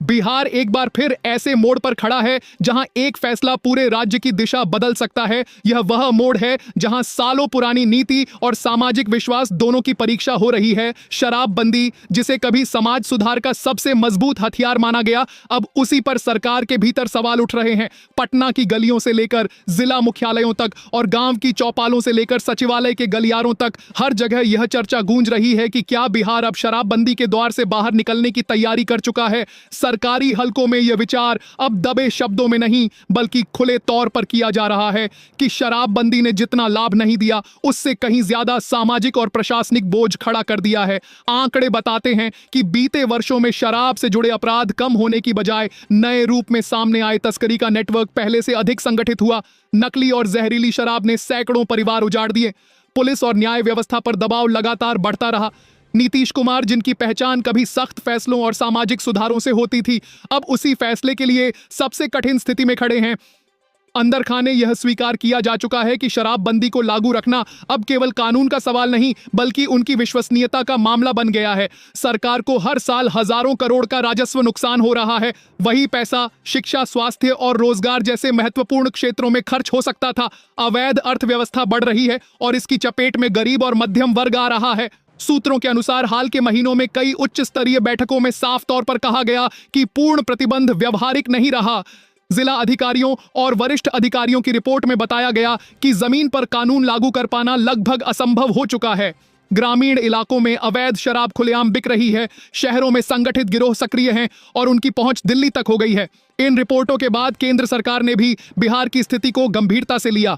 बिहार एक बार फिर ऐसे मोड़ पर खड़ा है जहां एक फैसला पूरे राज्य की दिशा बदल सकता है। यह वह मोड़ है जहां सालों पुरानी नीति और सामाजिक विश्वास दोनों की परीक्षा हो रही है। शराबबंदी, जिसे कभी समाज सुधार का सबसे मजबूत हथियार माना गया, अब उसी पर सरकार के भीतर सवाल उठ रहे हैं। पटना की गलियों से लेकर जिला मुख्यालयों तक और गांव की चौपालों से लेकर सचिवालय के गलियारों तक हर जगह यह चर्चा गूंज रही है कि क्या बिहार अब शराबबंदी के द्वार से बाहर निकलने की तैयारी कर चुका है। सरकारी हलकों में यह विचार अब दबे शब्दों में नहीं बल्कि खुले तौर पर किया जा रहा है कि शराबबंदी ने जितना लाभ नहीं दिया, उससे कहीं ज्यादा सामाजिक और प्रशासनिक बोझ खड़ा कर दिया है। आंकड़े बताते हैं कि बीते वर्षों में शराब से जुड़े अपराध कम होने की बजाय नए रूप में सामने आए तस्करी का नेटवर्क पहले से अधिक संगठित हुआ। नकली और जहरीली शराब ने सैकड़ों परिवार उजाड़ दिए। पुलिस और न्याय व्यवस्था पर दबाव लगातार बढ़ता रहा। नीतीश कुमार, जिनकी पहचान कभी सख्त फैसलों और सामाजिक सुधारों से होती थी, अब उसी फैसले के लिए सबसे कठिन स्थिति में खड़े हैं। अंदर खाने यह स्वीकार किया जा चुका है कि शराबबंदी को लागू रखना अब केवल कानून का सवाल नहीं बल्कि उनकी विश्वसनीयता का मामला बन गया है। सरकार को हर साल हजारों करोड़ का राजस्व नुकसान हो रहा है। वही पैसा शिक्षा, स्वास्थ्य और रोजगार जैसे महत्वपूर्ण क्षेत्रों में खर्च हो सकता था। अवैध अर्थव्यवस्था बढ़ रही है और इसकी चपेट में गरीब और मध्यम वर्ग आ रहा है। सूत्रों के अनुसार हाल के महीनों में कई उच्च स्तरीय बैठकों में साफ तौर पर कहा गया कि पूर्ण प्रतिबंध व्यवहारिक नहीं रहा। जिला अधिकारियों और वरिष्ठ अधिकारियों की रिपोर्ट में बताया गया कि जमीन पर कानून लागू कर पाना लगभग असंभव हो चुका है। ग्रामीण इलाकों में अवैध शराब खुलेआम बिक रही है। शहरों में संगठित गिरोह सक्रिय हैं और उनकी पहुंच दिल्ली तक हो गई है। इन रिपोर्टों के बाद केंद्र सरकार ने भी बिहार की स्थिति को गंभीरता से लिया।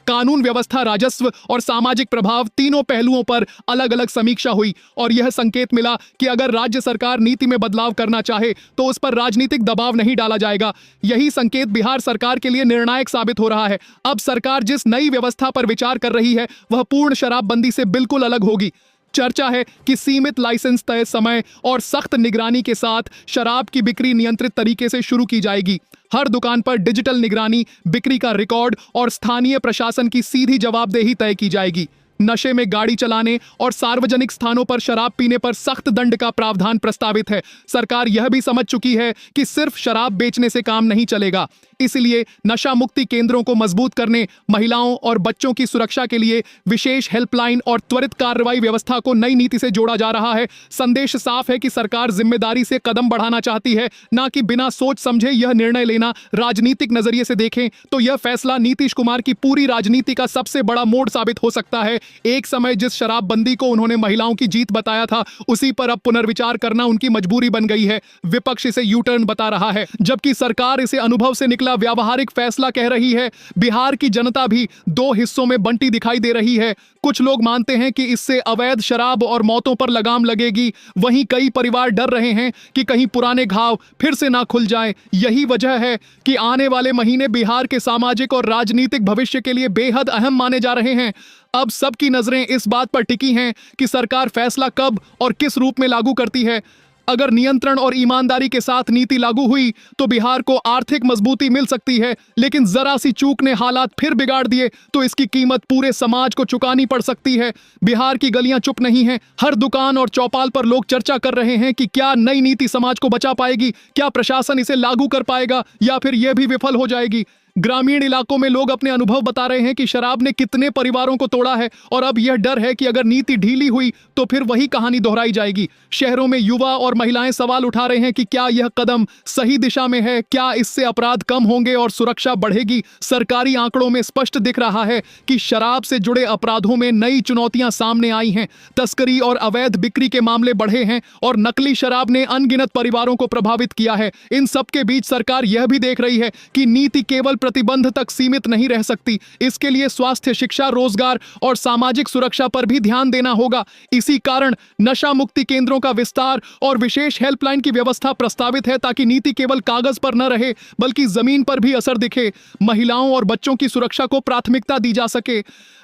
कानून व्यवस्था, राजस्व और सामाजिक प्रभाव, तीनों पहलुओं पर अलग अलग समीक्षा हुई और यह संकेत मिला कि अगर राज्य सरकार नीति में बदलाव करना चाहे तो उस पर राजनीतिक दबाव नहीं डाला जाएगा। यही संकेत बिहार सरकार के लिए निर्णायक साबित हो रहा है। अब सरकार जिस नई व्यवस्था पर विचार कर रही है वह पूर्ण शराबबंदी से बिल्कुल अलग होगी। चर्चा है कि सीमित लाइसेंस, तय समय और सख्त निगरानी के साथ शराब की बिक्री नियंत्रित तरीके से शुरू की जाएगी। हर दुकान पर डिजिटल निगरानी, बिक्री का रिकॉर्ड और स्थानीय प्रशासन की सीधी जवाबदेही तय की जाएगी। नशे में गाड़ी चलाने और सार्वजनिक स्थानों पर शराब पीने पर सख्त दंड का प्रावधान प्रस्तावित है। सरकार यह भी समझ चुकी है कि सिर्फ शराब बेचने से काम नहीं चलेगा। इसलिए नशा मुक्ति केंद्रों को मजबूत करने, महिलाओं और बच्चों की सुरक्षा के लिए विशेष हेल्पलाइन और त्वरित कार्रवाई व्यवस्था को नई नीति से जोड़ा जा रहा है। संदेश साफ है कि सरकार जिम्मेदारी से कदम बढ़ाना चाहती है, न कि बिना सोच समझे यह निर्णय लेना। राजनीतिक नजरिए से देखें तो यह फैसला नीतीश कुमार की पूरी राजनीति का सबसे बड़ा मोड़ साबित हो सकता है। एक समय जिस शराबबंदी को उन्होंने महिलाओं की जीत बताया था, उसी पर अब पुनर्विचार करना उनकी मजबूरी बन गई है। विपक्ष इसे यू टर्न बता रहा है, जबकि सरकार इसे अनुभव से निकला व्यावहारिक फैसला कह रही है। बिहार की जनता भी दो हिस्सों में बंटी दिखाई दे रही है। कुछ लोग मानते हैं कि इससे अवैध शराब और मौतों पर लगाम लगेगी। वहीं कई परिवार डर रहे हैं कि कहीं पुराने घाव फिर से ना खुल जाएं। यही वजह है कि आने वाले महीने बिहार के सामाजिक और राजनीतिक भविष्य के लिए बेहद अहम माने जा रहे हैं। अब सबकी नजरें इस बात पर टिकी हैं कि सरकार फैसला कब और किस रूप में लागू करती है। अगर नियंत्रण और ईमानदारी के साथ नीति लागू हुई तो बिहार को आर्थिक मजबूती मिल सकती है, लेकिन जरा सी चूक ने हालात फिर बिगाड़ दिए तो इसकी कीमत पूरे समाज को चुकानी पड़ सकती है। बिहार की गलियां चुप नहीं हैं। हर दुकान और चौपाल पर लोग चर्चा कर रहे हैं कि क्या नई नीति समाज को बचा पाएगी, क्या प्रशासन इसे लागू कर पाएगा या फिर यह भी विफल हो जाएगी। ग्रामीण इलाकों में लोग अपने अनुभव बता रहे हैं कि शराब ने कितने परिवारों को तोड़ा है और अब यह डर है कि अगर नीति ढीली हुई तो फिर वही कहानी दोहराई जाएगी। शहरों में युवा और महिलाएं सवाल उठा रहे हैं कि क्या यह कदम सही दिशा में है, क्या इससे अपराध कम होंगे और सुरक्षा बढ़ेगी। सरकारी आंकड़ों में स्पष्ट दिख रहा है कि शराब से जुड़े अपराधों में नई चुनौतियां सामने आई हैं। तस्करी और अवैध बिक्री के मामले बढ़े हैं और नकली शराब ने अनगिनत परिवारों को प्रभावित किया है। इन सबके बीच सरकार यह भी देख रही है कि नीति केवल प्रतिबंध तक सीमित नहीं रह सकती। इसके लिए स्वास्थ्य, शिक्षा, रोजगार और सामाजिक सुरक्षा पर भी ध्यान देना होगा। इसी कारण नशा मुक्ति केंद्रों का विस्तार और विशेष हेल्पलाइन की व्यवस्था प्रस्तावित है, ताकि नीति केवल कागज पर न रहे बल्कि जमीन पर भी असर दिखे। महिलाओं और बच्चों की सुरक्षा को प्राथमिकता दी जा सके।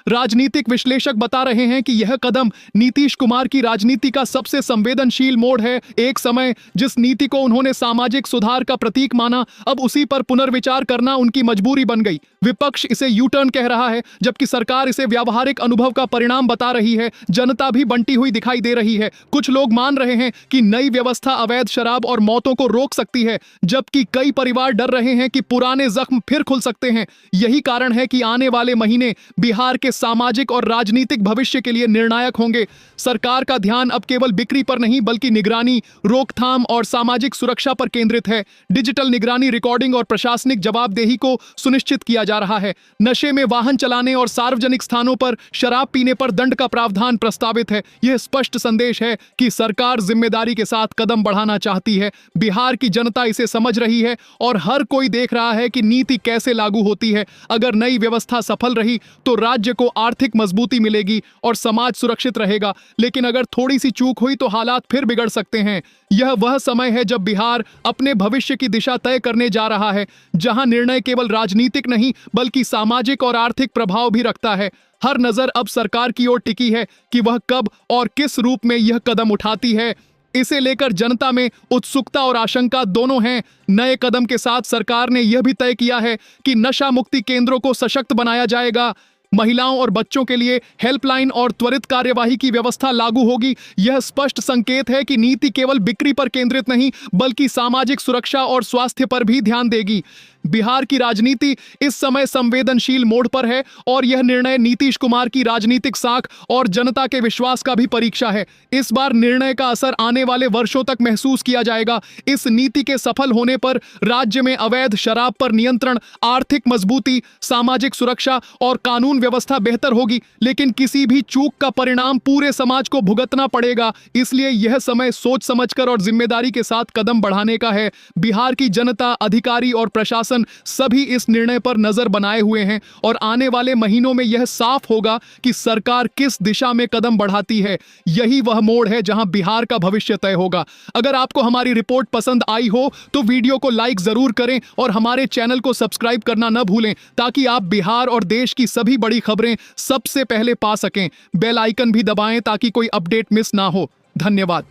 राजनीतिक विश्लेषक बता रहे हैं कि यह कदम नीतीश कुमार की राजनीति का सबसे संवेदनशील मोड़ है। एक समय जिस नीति को उन्होंने सामाजिक सुधार का प्रतीक माना, अब उसी पर पुनर्विचार करना उनकी मजबूरी बन गई। विपक्ष इसे यू टर्न कह रहा है, जबकि सरकार इसे व्यावहारिक अनुभव का परिणाम बता रही है। जनता भी बंटी हुई दिखाई दे रही है। कुछ लोग मान रहे हैं कि नई व्यवस्था अवैध शराब और मौतों को रोक सकती है, जबकि कई परिवार डर रहे हैं कि पुराने जख्म फिर खुल सकते हैं। यही कारण है कि आने वाले महीने बिहार के सामाजिक और राजनीतिक भविष्य के लिए निर्णायक होंगे। सरकार का ध्यान अब केवल बिक्री पर नहीं, बल्कि निगरानी, रोकथाम और सामाजिक सुरक्षा पर केंद्रित है। डिजिटल निगरानी, रिकॉर्डिंग और प्रशासनिक जवाबदेही को सुनिश्चित किया जा रहा है। नशे में वाहन चलाने और सार्वजनिक स्थानों पर शराब पीने पर दंड का प्रावधान प्रस्तावित है। यह स्पष्ट संदेश है कि सरकार जिम्मेदारी के साथ कदम बढ़ाना चाहती है। बिहार की जनता इसे समझ रही है और हर कोई देख रहा है कि नीति कैसे लागू होती है। अगर नई व्यवस्था सफल रही तो राज्य को आर्थिक मजबूती मिलेगी और समाज सुरक्षित रहेगा, लेकिन अगर थोड़ी सी चूक हुई तो हालात फिर बिगड़ सकते हैं। यह वह समय है जब बिहार अपने भविष्य की दिशा तय करने जा रहा है, जहां निर्णय केवल राजनीतिक नहीं बल्कि सामाजिक और आर्थिक प्रभाव भी रखता है। हर नजर अब सरकार की ओर टिकी है कि वह कब और किस रूप में यह कदम उठाती है। इसे लेकर जनता में उत्सुकता और आशंका दोनों हैं। नए कदम के साथ सरकार ने यह भी तय किया है कि नशा मुक्ति केंद्रों को सशक्त बनाया जाएगा। महिलाओं और बच्चों के लिए हेल्पलाइन और त्वरित कार्यवाही की व्यवस्था लागू होगी। यह स्पष्ट संकेत है कि नीति केवल बिक्री पर केंद्रित नहीं बल्कि सामाजिक सुरक्षा और स्वास्थ्य पर भी ध्यान देगी। बिहार की राजनीति इस समय संवेदनशील मोड़ पर है और यह निर्णय नीतीश कुमार की राजनीतिक साख और जनता के विश्वास का भी परीक्षा है। इस बार निर्णय का असर आने वाले वर्षों तक महसूस किया जाएगा। इस नीति के सफल होने पर राज्य में अवैध शराब पर नियंत्रण, आर्थिक मजबूती, सामाजिक सुरक्षा और कानून व्यवस्था बेहतर होगी, लेकिन किसी भी चूक का परिणाम पूरे समाज को भुगतना पड़ेगा। इसलिए यह समय सोच समझकर और जिम्मेदारी के साथ कदम बढ़ाने का है। बिहार की जनता, अधिकारी और प्रशासन सभी इस निर्णय पर नजर बनाए हुए हैं और आने वाले महीनों में यह साफ होगा कि सरकार किस दिशा में कदम बढ़ाती है। यही वह मोड़ है जहां बिहार का भविष्य तय होगा। अगर आपको हमारी रिपोर्ट पसंद आई हो तो वीडियो को लाइक जरूर करें और हमारे चैनल को सब्सक्राइब करना न भूलें, ताकि आप बिहार और देश की सभी बड़ी खबरें सबसे पहले पा सकें। बेल आइकन भी दबाएं ताकि कोई अपडेट मिस ना हो। धन्यवाद।